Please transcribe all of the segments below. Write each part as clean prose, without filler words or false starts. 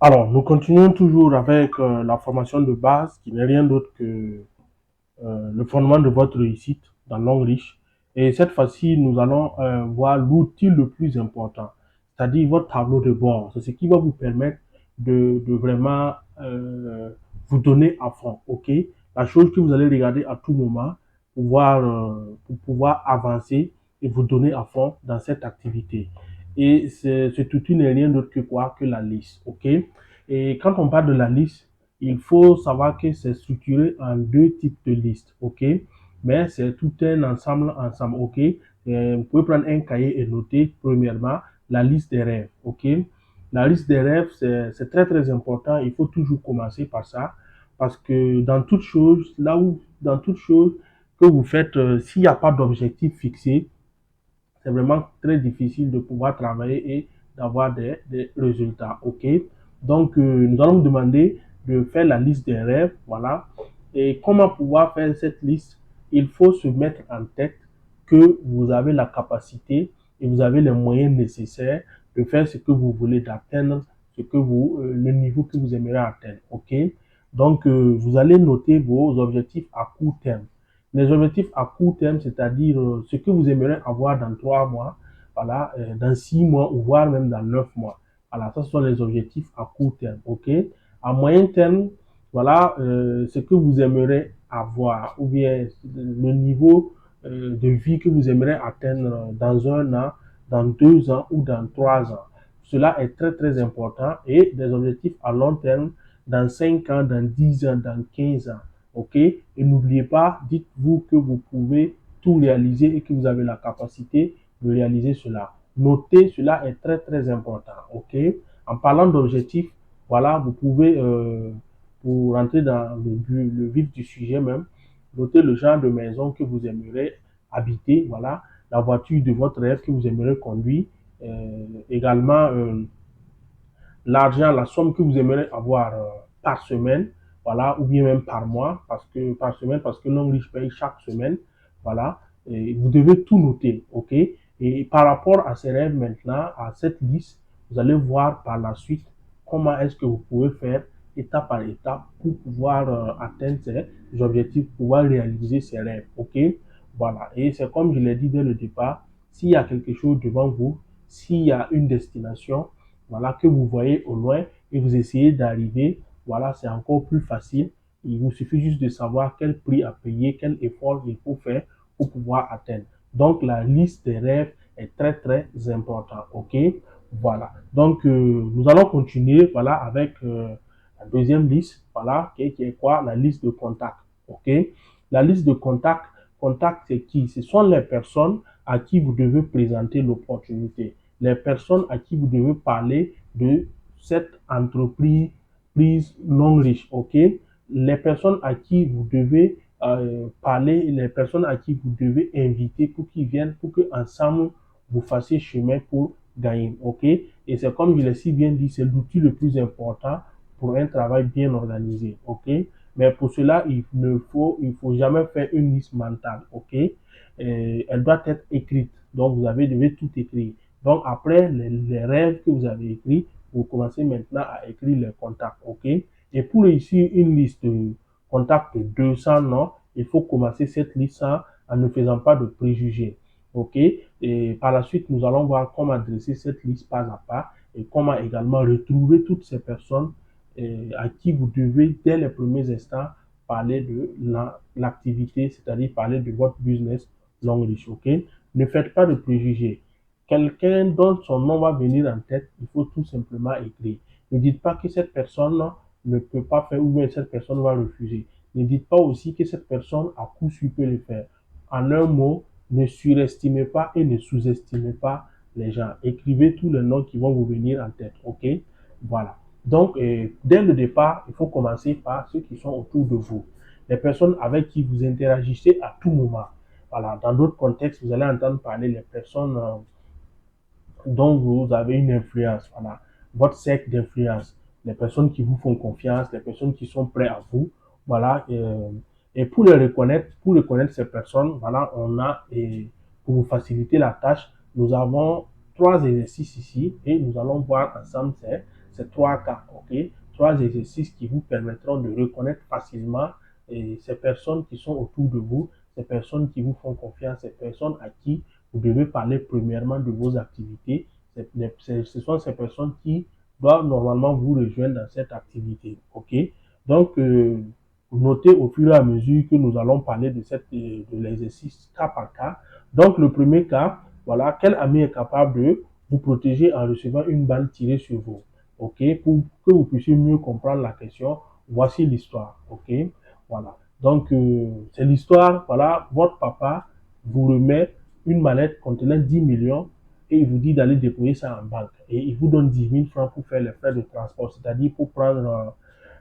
Alors, nous continuons toujours avec la formation de base qui n'est rien d'autre que le fondement de votre réussite dans Longreach. Et cette fois-ci, nous allons voir l'outil le plus important, c'est-à-dire votre tableau de bord. C'est ce qui va vous permettre de vraiment vous donner à fond, ok? La chose que vous allez regarder à tout moment pour pouvoir avancer et vous donner à fond dans cette activité. Et cet outil n'est rien d'autre que quoi? Que la liste, ok? Et quand on parle de la liste, il faut savoir que c'est structuré en deux types de listes, ok? Mais c'est tout un ensemble, ok? Et vous pouvez prendre un cahier et noter, premièrement, la liste des rêves, ok? La liste des rêves, c'est très, très important. Il faut toujours commencer par ça. Parce que dans toute chose, dans toute chose que vous faites, s'il n'y a pas d'objectif fixé, c'est vraiment très difficile de pouvoir travailler et d'avoir des résultats. OK? Donc, nous allons vous demander de faire la liste des rêves. Voilà. Et comment pouvoir faire cette liste? Il faut se mettre en tête que vous avez la capacité et vous avez les moyens nécessaires de faire ce que vous voulez, d'atteindre le niveau que vous aimeriez atteindre. OK? Donc, vous allez noter vos objectifs à court terme. Les objectifs à court terme, c'est-à-dire ce que vous aimeriez avoir dans 3 mois, voilà, dans 6 mois ou voire même dans 9 mois. Voilà, ça ce sont les objectifs à court terme, ok? À moyen terme, voilà, ce que vous aimeriez avoir ou bien le niveau de vie que vous aimeriez atteindre dans 1 an, dans 2 ans ou dans 3 ans. Cela est très très important et des objectifs à long terme dans 5 ans, dans 10 ans, dans 15 ans. OK? Et n'oubliez pas, dites-vous que vous pouvez tout réaliser et que vous avez la capacité de réaliser cela. Notez, cela est très très important. OK? En parlant d'objectifs, voilà, vous pouvez, pour rentrer dans le vif du sujet même, noter le genre de maison que vous aimeriez habiter, voilà, la voiture de votre rêve que vous aimeriez conduire, également l'argent, la somme que vous aimeriez avoir par semaine, voilà, ou bien même par mois, par semaine, parce que l'homme riche paye chaque semaine, voilà, et vous devez tout noter, ok? Et par rapport à ces rêves maintenant, à cette liste, vous allez voir par la suite comment est-ce que vous pouvez faire étape par étape pour pouvoir atteindre ces objectifs, pouvoir réaliser ces rêves, ok? Voilà, et c'est comme je l'ai dit dès le départ, s'il y a quelque chose devant vous, s'il y a une destination, voilà, que vous voyez au loin et vous essayez d'arriver, voilà, c'est encore plus facile. Il vous suffit juste de savoir quel prix à payer, quel effort il faut faire pour pouvoir atteindre. Donc, la liste des rêves est très, très importante. OK? Voilà. Donc, nous allons continuer, voilà, avec la deuxième liste, voilà, qui est quoi? La liste de contacts. OK? La liste de contacts, c'est qui? Ce sont les personnes à qui vous devez présenter l'opportunité, les personnes à qui vous devez parler de cette entreprise non riche, ok? Les personnes à qui vous devez parler, les personnes à qui vous devez inviter pour qu'ils viennent, pour que ensemble vous fassiez chemin pour gagner, ok? Et c'est comme je l'ai si bien dit, c'est l'outil le plus important pour un travail bien organisé, ok? Mais pour cela, il faut jamais faire une liste mentale, ok? Elle doit être écrite. Donc, devez tout écrire. Donc, après les rêves que vous avez écrits, vous commencez maintenant à écrire les contacts, ok? Et pour réussir une liste de contacts de 200 noms, il faut commencer cette liste en ne faisant pas de préjugés, ok? Et par la suite, nous allons voir comment dresser cette liste pas à pas et comment également retrouver toutes ces personnes à qui vous devez, dès les premiers instants, parler de l'activité, c'est-à-dire parler de votre business long riche, ok? Ne faites pas de préjugés. Quelqu'un dont son nom va venir en tête, il faut tout simplement écrire. Ne dites pas que cette personne ne peut pas faire ou bien cette personne va refuser. Ne dites pas aussi que cette personne à coup sûr peut le faire. En un mot, ne surestimez pas et ne sous-estimez pas les gens. Écrivez tous les noms qui vont vous venir en tête, ok? Voilà. Donc, dès le départ, il faut commencer par ceux qui sont autour de vous. Les personnes avec qui vous interagissez à tout moment. Voilà. Dans d'autres contextes, vous allez entendre parler des personnes dont vous avez une influence. Voilà. Votre cercle d'influence. Les personnes qui vous font confiance, les personnes qui sont prêtes à vous. Voilà. Et pour reconnaître ces personnes, voilà, et pour vous faciliter la tâche, nous avons 3 exercices ici et nous allons voir ensemble c'est 3 cas, ok? 3 exercices qui vous permettront de reconnaître facilement ces personnes qui sont autour de vous, ces personnes qui vous font confiance, ces personnes à qui vous devez parler premièrement de vos activités. Ce sont ces personnes qui doivent normalement vous rejoindre dans cette activité, ok? Donc, notez au fur et à mesure que nous allons parler de l'exercice cas par cas. Donc, le premier cas, voilà, quel ami est capable de vous protéger en recevant une balle tirée sur vous? Ok, pour que vous puissiez mieux comprendre la question, voici l'histoire. Ok, voilà. Donc, c'est l'histoire, voilà, votre papa vous remet une mallette contenant 10 millions et il vous dit d'aller déposer ça en banque. Et il vous donne 10 000 francs pour faire les frais de transport, c'est-à-dire pour prendre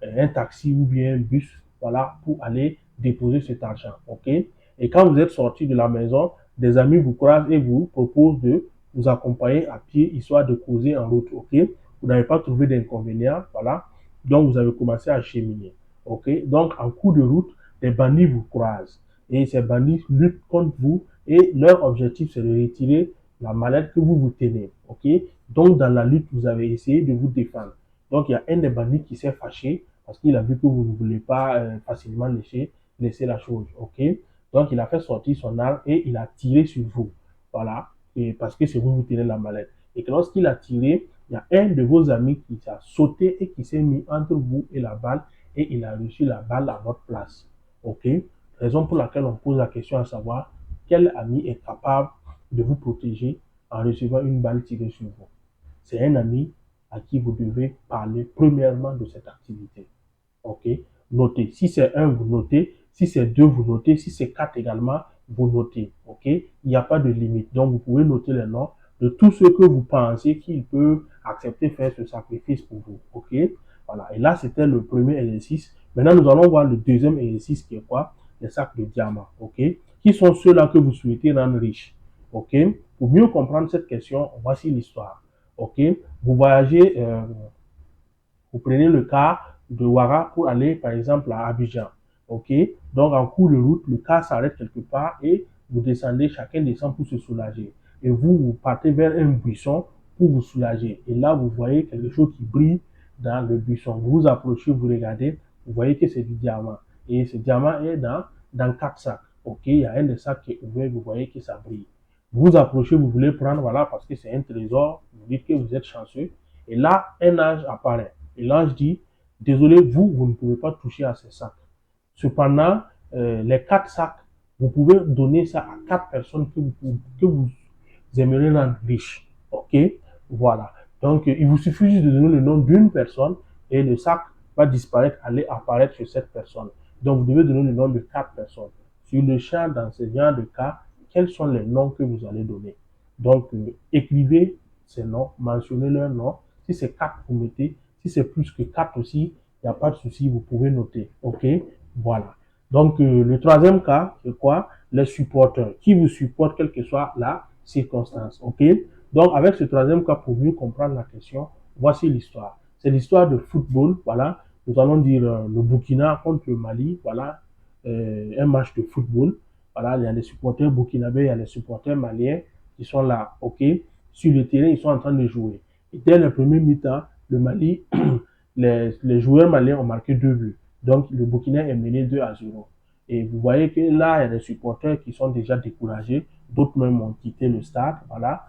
un taxi ou bien un bus, voilà, pour aller déposer cet argent. Ok, et quand vous êtes sorti de la maison, des amis vous croisent et vous proposent de vous accompagner à pied, histoire de causer en route. Ok, vous n'avez pas trouvé d'inconvénient, voilà, donc vous avez commencé à cheminer. Ok, donc en cours de route, des bandits vous croisent et ces bandits luttent contre vous et leur objectif c'est de retirer la mallette que vous tenez. Ok, donc dans la lutte, vous avez essayé de vous défendre. Donc il y a un des bandits qui s'est fâché parce qu'il a vu que vous ne voulez pas facilement laisser la chose. Ok, donc il a fait sortir son arme et il a tiré sur vous. Voilà, et parce que c'est vous qui tenez la mallette. Et que lorsqu'il a tiré, il y a un de vos amis qui a sauté et qui s'est mis entre vous et la balle et il a reçu la balle à votre place. Ok, raison pour laquelle on pose la question à savoir quel ami est capable de vous protéger en recevant une balle tirée sur vous. C'est un ami à qui vous devez parler premièrement de cette activité. Ok, notez. Si c'est un, vous notez. Si c'est deux, vous notez. Si c'est quatre également, vous notez. Ok, il n'y a pas de limite. Donc, vous pouvez noter les noms de tous ceux que vous pensez qu'ils peuvent accepter faire ce sacrifice pour vous. Ok, voilà. Et là, c'était le premier exercice. Maintenant, nous allons voir le deuxième exercice qui est quoi? Les sacs de diamants. Ok, qui sont ceux-là que vous souhaitez rendre riches? Ok, pour mieux comprendre cette question, voici l'histoire. Ok, vous voyagez, vous prenez le car de Ouara pour aller, par exemple, à Abidjan. OK? Donc, en cours de route, le car s'arrête quelque part et vous descendez, chacun descend pour se soulager. Et vous partez vers un buisson pour vous soulager. Et là, vous voyez quelque chose qui brille dans le buisson. Vous vous approchez, vous regardez, vous voyez que c'est du diamant. Et ce diamant est dans 4 sacs. OK? Il y a un des sacs qui est ouvert, vous voyez que ça brille. Vous vous approchez, vous voulez prendre, voilà, parce que c'est un trésor, vous dites que vous êtes chanceux. Et là, un ange apparaît. Et l'ange dit, désolé, vous ne pouvez pas toucher à ces sacs. Cependant, les 4 sacs, vous pouvez donner ça à 4 personnes que vous aimeriez rendre riches. OK? Voilà. Donc, il vous suffit juste de donner le nom d'une personne et le sac va disparaître, aller apparaître sur cette personne. Donc, vous devez donner le nom de 4 personnes. Sur le champ, dans ce genre de cas, quels sont les noms que vous allez donner? Donc, écrivez ces noms, mentionnez leurs noms. Si c'est 4, vous mettez. Si c'est plus que 4 aussi, il n'y a pas de souci, vous pouvez noter. OK? Voilà. Donc, le troisième cas, c'est quoi? Les supporters. Qui vous supportent, quelle que soit la circonstance. OK? Donc, avec ce troisième cas, pour mieux comprendre la question, voici l'histoire. C'est l'histoire de football. Voilà. Nous allons dire le Burkina contre le Mali. Voilà. Un match de football. Voilà. Il y a les supporters burkinabés, il y a les supporters maliens qui sont là. OK? Sur le terrain, ils sont en train de jouer. Et dès le premier mi-temps, le Mali, les joueurs maliens ont marqué 2 buts. Donc, le Burkina est mené 2-0. Et vous voyez que là, il y a des supporters qui sont déjà découragés. D'autres même ont quitté le stade. Voilà.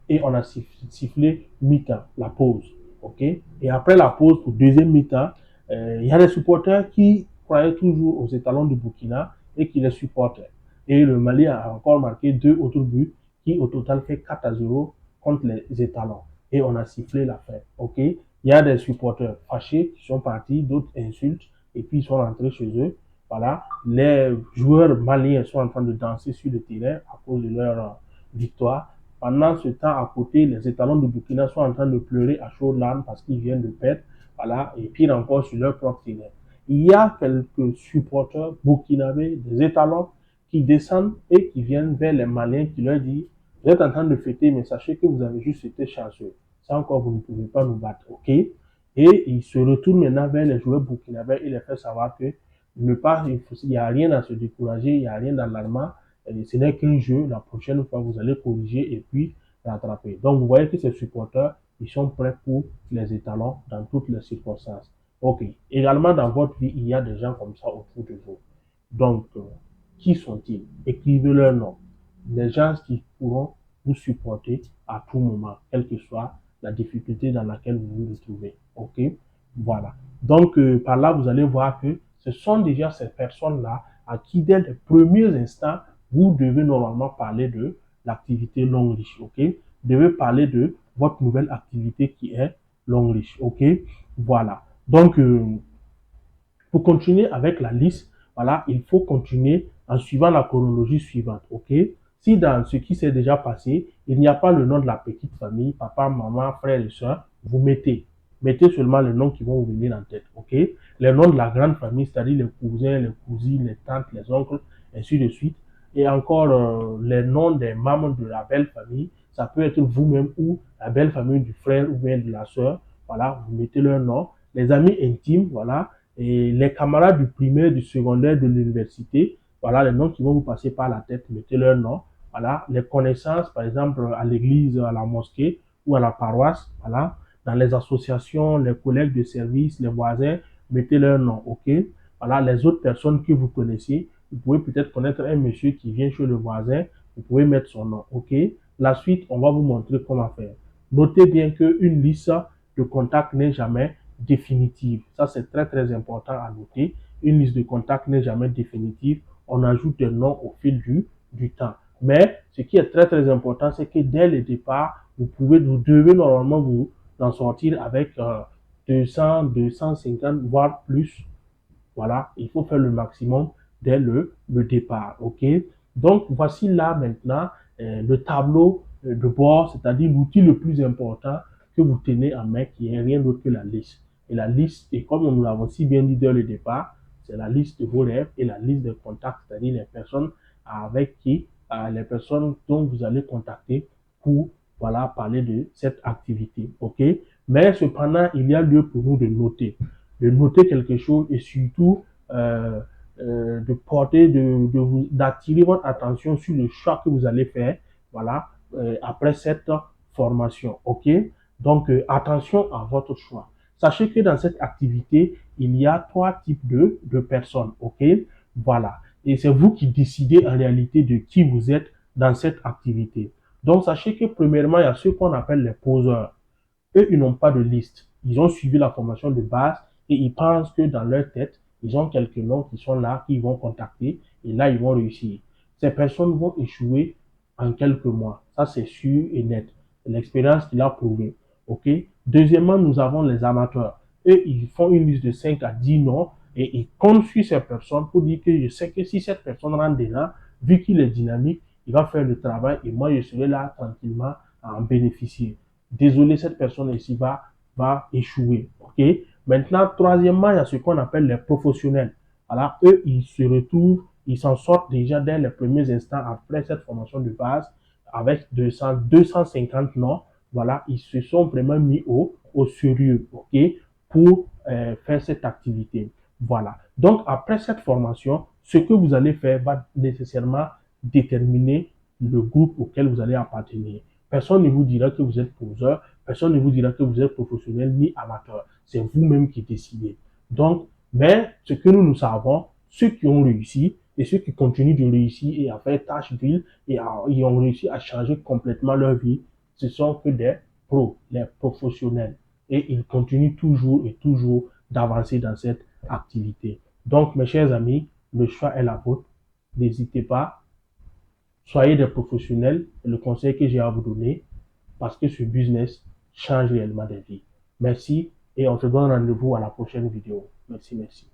Et on a sifflé mi-temps, la pause. OK? Et après la pause, pour deuxième mi-temps, il y a des supporters qui croyaient toujours aux étalons du Burkina et qui les supportaient. Et le Mali a encore marqué 2 autres buts qui, au total, fait 4-0 contre les étalons. Et on a sifflé la fin. OK? Il y a des supporters fâchés qui sont partis, d'autres insultent, et puis ils sont rentrés chez eux. Voilà. Les joueurs maliens sont en train de danser sur le terrain à cause de leur victoire. Pendant ce temps, à côté, les étalons de Burkina sont en train de pleurer à chaudes larmes parce qu'ils viennent de perdre. Voilà. Et pire encore sur leur propre terrain. Il y a quelques supporters burkinabés, des étalons, qui descendent et qui viennent vers les Maliens qui leur disent, vous êtes en train de fêter, mais sachez que vous avez juste été chanceux. Ça encore, vous ne pouvez pas nous battre. OK? Et ils se retournent maintenant vers les joueurs burkinabés et les fait savoir que il n'y a rien à se décourager, il n'y a rien d'alarmant. Ce n'est qu'un jeu. La prochaine fois, vous allez corriger et puis rattraper. Donc, vous voyez que ces supporters ils sont prêts pour les étalons dans toutes les circonstances. Ok. Également, dans votre vie, il y a des gens comme ça autour de vous. Donc, qui sont-ils? Écrivez leur nom. Des gens qui pourront vous supporter à tout moment, quelle que soit la difficulté dans laquelle vous vous retrouvez. Ok? Voilà. Donc, par là, vous allez voir que ce sont déjà ces personnes-là à qui, dès les premiers instants, vous devez normalement parler de l'activité longue riche. Ok? Vous devez parler de votre nouvelle activité qui est longue riche. Ok? Voilà. Donc, pour continuer avec la liste, voilà, il faut continuer en suivant la chronologie suivante, ok? Si dans ce qui s'est déjà passé, il n'y a pas le nom de la petite famille, papa, maman, frère et soeur, vous mettez seulement les noms qui vont vous venir en tête, ok? Les noms de la grande famille, c'est-à-dire les cousins, les cousines, les tantes, les oncles, ainsi de suite. Et encore les noms des membres de la belle famille, ça peut être vous-même ou la belle famille du frère ou bien de la soeur, voilà, vous mettez leur nom. Les amis intimes, voilà, et les camarades du primaire, du secondaire, de l'université, voilà les noms qui vont vous passer par la tête, mettez leur nom. Voilà, les connaissances, par exemple, à l'église, à la mosquée ou à la paroisse, voilà. Dans les associations, les collègues de service, les voisins, mettez leur nom, ok? Voilà, les autres personnes que vous connaissez, vous pouvez peut-être connaître un monsieur qui vient chez le voisin, vous pouvez mettre son nom, ok? La suite, on va vous montrer comment faire. Notez bien qu'une liste de contacts n'est jamais définitive. Ça, c'est très, très important à noter. Une liste de contacts n'est jamais définitive. On ajoute des noms au fil du temps. Mais ce qui est très, très important, c'est que dès le départ, vous devez normalement vous en sortir avec 200, 250, voire plus. Voilà, il faut faire le maximum dès le départ. OK? Donc, voici là maintenant le tableau de bord, c'est-à-dire l'outil le plus important que vous tenez en main, qui est rien d'autre que la liste. Et la liste, et comme nous l'avons si bien dit dès le départ, c'est la liste de vos rêves et la liste de contacts, c'est-à-dire les personnes avec qui, les personnes dont vous allez contacter pour, voilà, parler de cette activité. OK? Mais cependant, il y a lieu pour nous de noter quelque chose et surtout de porter, d'attirer votre attention sur le choix que vous allez faire, voilà, après cette formation, ok? Donc, attention à votre choix. Sachez que dans cette activité, il y a trois types de personnes, ok? Voilà. Et c'est vous qui décidez en réalité de qui vous êtes dans cette activité. Donc, sachez que premièrement, il y a ceux qu'on appelle les poseurs. Eux, ils n'ont pas de liste. Ils ont suivi la formation de base et ils pensent que dans leur tête, ils ont quelques noms qui sont là, qu'ils vont contacter et là, ils vont réussir. Ces personnes vont échouer en quelques mois. Ça, c'est sûr et net. C'est l'expérience qui l'a prouvé. OK? Deuxièmement, nous avons les amateurs. Eux, ils font une liste de 5 à 10 noms et ils comptent sur ces personnes pour dire que je sais que si cette personne rentre dedans, vu qu'il est dynamique, il va faire le travail et moi, je serai là tranquillement à en bénéficier. Désolé, cette personne ici va échouer. OK? Maintenant, troisièmement, il y a ce qu'on appelle les professionnels. Voilà, eux, ils se retrouvent, ils s'en sortent déjà dès les premiers instants après cette formation de base avec 250 noms. Voilà, ils se sont vraiment mis au sérieux, OK, pour faire cette activité. Voilà. Donc, après cette formation, ce que vous allez faire va nécessairement déterminer le groupe auquel vous allez appartenir. Personne ne vous dira que vous êtes poseur, personne ne vous dira que vous êtes professionnel ni amateur. C'est vous-même qui décidez. Donc, mais ce que nous savons, ceux qui ont réussi et ceux qui continuent de réussir et à faire tâche d'huile et ils ont réussi à changer complètement leur vie, ce sont que des pros, les professionnels. Et ils continuent toujours et toujours d'avancer dans cette activité. Donc, mes chers amis, le choix est la vôtre. N'hésitez pas. Soyez des professionnels, c'est le conseil que j'ai à vous donner, parce que ce business change réellement des vies. Merci et on se donne rendez-vous à la prochaine vidéo. Merci, merci.